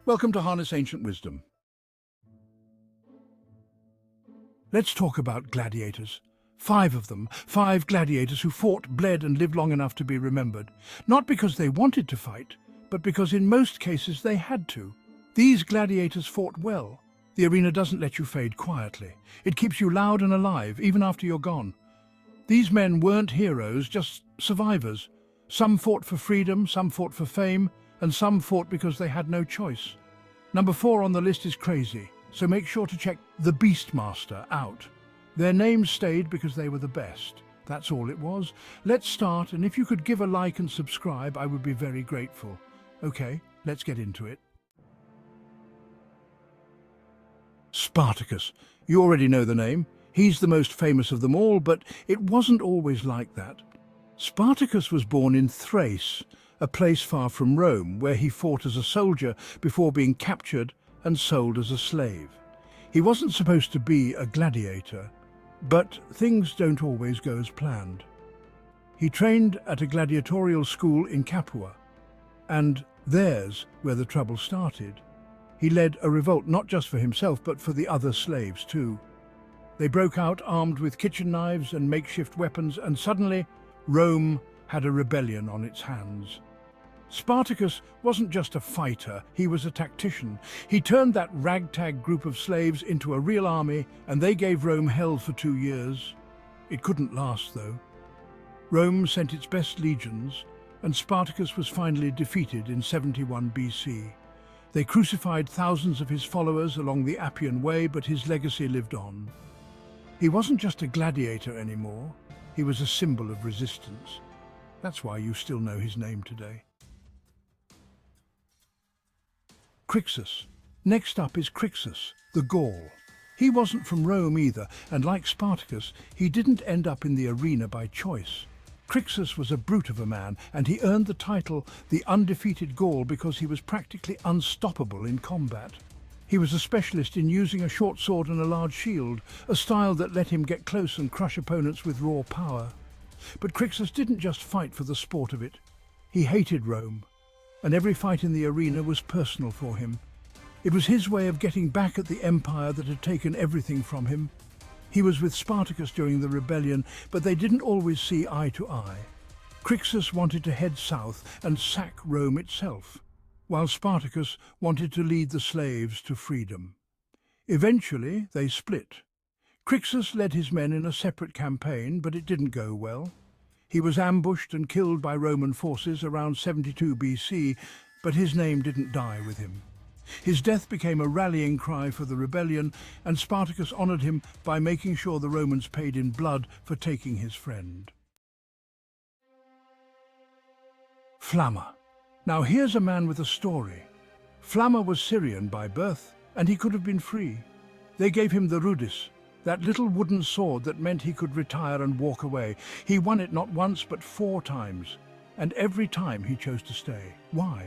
Welcome to Harness Ancient Wisdom. Let's talk about gladiators. 5 of them, 5 gladiators who fought, bled and lived long enough to be remembered. Not because they wanted to fight, but because in most cases they had to. These gladiators fought well. The arena doesn't let you fade quietly. It keeps you loud and alive, even after you're gone. These men weren't heroes, just survivors. Some fought for freedom, some fought for fame, and some fought because they had no choice. Number 4 on the list is crazy, so make sure to check the Beastmaster out. Their names stayed because they were the best. That's all it was. Let's start, and if you could give a like and subscribe, I would be very grateful. Okay, let's get into it. Spartacus. You already know the name. He's the most famous of them all, but it wasn't always like that. Spartacus was born in Thrace, a place far from Rome, where he fought as a soldier before being captured and sold as a slave. He wasn't supposed to be a gladiator, but things don't always go as planned. He trained at a gladiatorial school in Capua, and there's where the trouble started. He led a revolt not just for himself, but for the other slaves too. They broke out armed with kitchen knives and makeshift weapons, and suddenly Rome had a rebellion on its hands. Spartacus wasn't just a fighter, he was a tactician. He turned that ragtag group of slaves into a real army, and they gave Rome hell for 2 years. It couldn't last, though. Rome sent its best legions, and Spartacus was finally defeated in 71 BC. They crucified thousands of his followers along the Appian Way, but his legacy lived on. He wasn't just a gladiator anymore, he was a symbol of resistance. That's why you still know his name today. Rixus. Next up is Rixus, the Gaul. He wasn't from Rome either, and like Spartacus, he didn't end up in the arena by choice. Rixus was a brute of a man, and he earned the title the undefeated Gaul because he was practically unstoppable in combat. He was a specialist in using a short sword and a large shield, a style that let him get close and crush opponents with raw power. But Rixus didn't just fight for the sport of it. He hated Rome, and every fight in the arena was personal for him. It was his way of getting back at the empire that had taken everything from him. He was with Spartacus during the rebellion, but they didn't always see eye to eye. Rixus wanted to head south and sack Rome itself, while Spartacus wanted to lead the slaves to freedom. Eventually, they split. Rixus led his men in a separate campaign, but it didn't go well. He was ambushed and killed by Roman forces around 72 BC, but his name didn't die with him. His death became a rallying cry for the rebellion, and Spartacus honored him by making sure the Romans paid in blood for taking his friend. Flammer. Now here's a man with a story. Flammer was Syrian by birth, and he could have been free. They gave him the rudis, that little wooden sword that meant he could retire and walk away. He won it not once but 4 times, and every time he chose to stay. Why?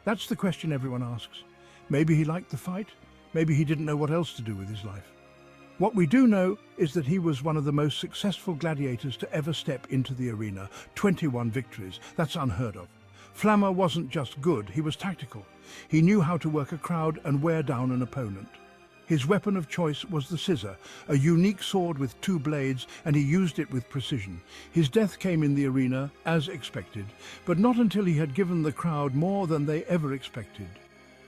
That's the question everyone asks. Maybe he liked the fight, maybe he didn't know what else to do with his life. What we do know is that he was one of the most successful gladiators to ever step into the arena. 21 victories, that's unheard of. Flammer wasn't just good, he was tactical. He knew how to work a crowd and wear down an opponent. His weapon of choice was the scissor, a unique sword with 2 blades, and he used it with precision. His death came in the arena, as expected, but not until he had given the crowd more than they ever expected.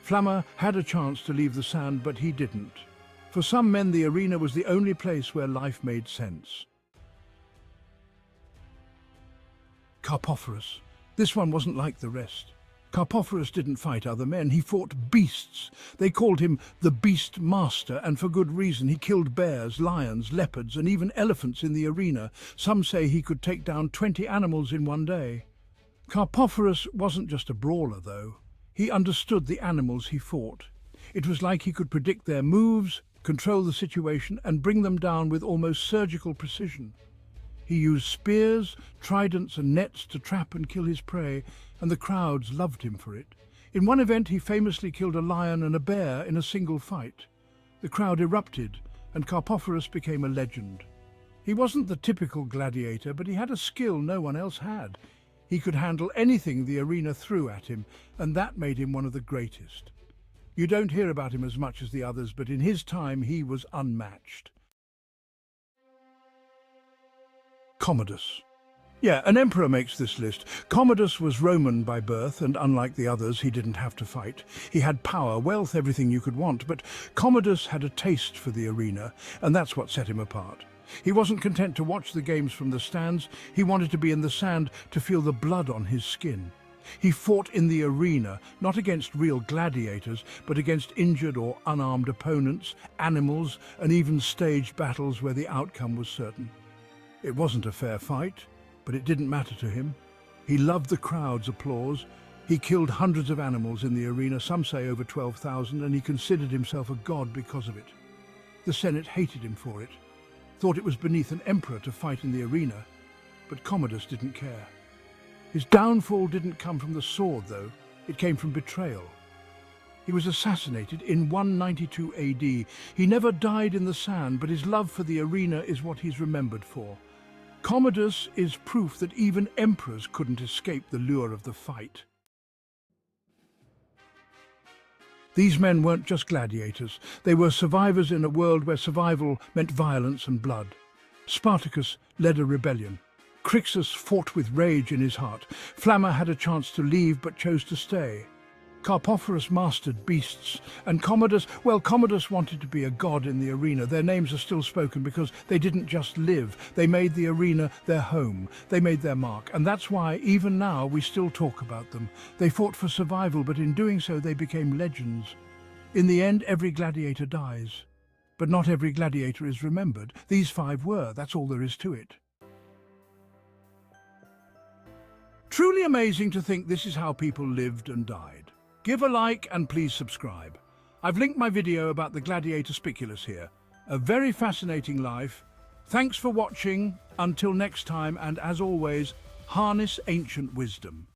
Flammer had a chance to leave the sand, but he didn't. For some men, the arena was the only place where life made sense. Carpophorus. This one wasn't like the rest. Carpophorus didn't fight other men, he fought beasts. They called him the Beast Master, and for good reason. He killed bears, lions, leopards, and even elephants in the arena. Some say he could take down 20 animals in one day. Carpophorus wasn't just a brawler, though. He understood the animals he fought. It was like he could predict their moves, control the situation, and bring them down with almost surgical precision. He used spears, tridents, and nets to trap and kill his prey, and the crowds loved him for it. In one event, he famously killed a lion and a bear in a single fight. The crowd erupted, and Carpophorus became a legend. He wasn't the typical gladiator, but he had a skill no one else had. He could handle anything the arena threw at him, and that made him one of the greatest. You don't hear about him as much as the others, but in his time he was unmatched. Commodus. Yeah, an emperor makes this list. Commodus was Roman by birth, and unlike the others, he didn't have to fight. He had power, wealth, everything you could want, but Commodus had a taste for the arena, and that's what set him apart. He wasn't content to watch the games from the stands. He wanted to be in the sand to feel the blood on his skin. He fought in the arena, not against real gladiators, but against injured or unarmed opponents, animals, and even staged battles where the outcome was certain. It wasn't a fair fight, but it didn't matter to him. He loved the crowd's applause. He killed hundreds of animals in the arena, some say over 12,000, and he considered himself a god because of it. The Senate hated him for it, thought it was beneath an emperor to fight in the arena, but Commodus didn't care. His downfall didn't come from the sword, though. It came from betrayal. He was assassinated in 192 AD. He never died in the sand, but his love for the arena is what he's remembered for. Commodus is proof that even emperors couldn't escape the lure of the fight. These men weren't just gladiators. They were survivors in a world where survival meant violence and blood. Spartacus led a rebellion. Rixus fought with rage in his heart. Flammer had a chance to leave but chose to stay. Commodus mastered beasts, and Commodus wanted to be a god in the arena. Their names are still spoken because they didn't just live. They made the arena their home. They made their mark, and that's why, even now, we still talk about them. They fought for survival, but in doing so, they became legends. In the end, every gladiator dies. But not every gladiator is remembered. These 5 were. That's all there is to it. Truly amazing to think this is how people lived and died. Give a like and please subscribe. I've linked my video about the Gladiator Spiculus here. A very fascinating life. Thanks for watching. Until next time, and as always, harness ancient wisdom.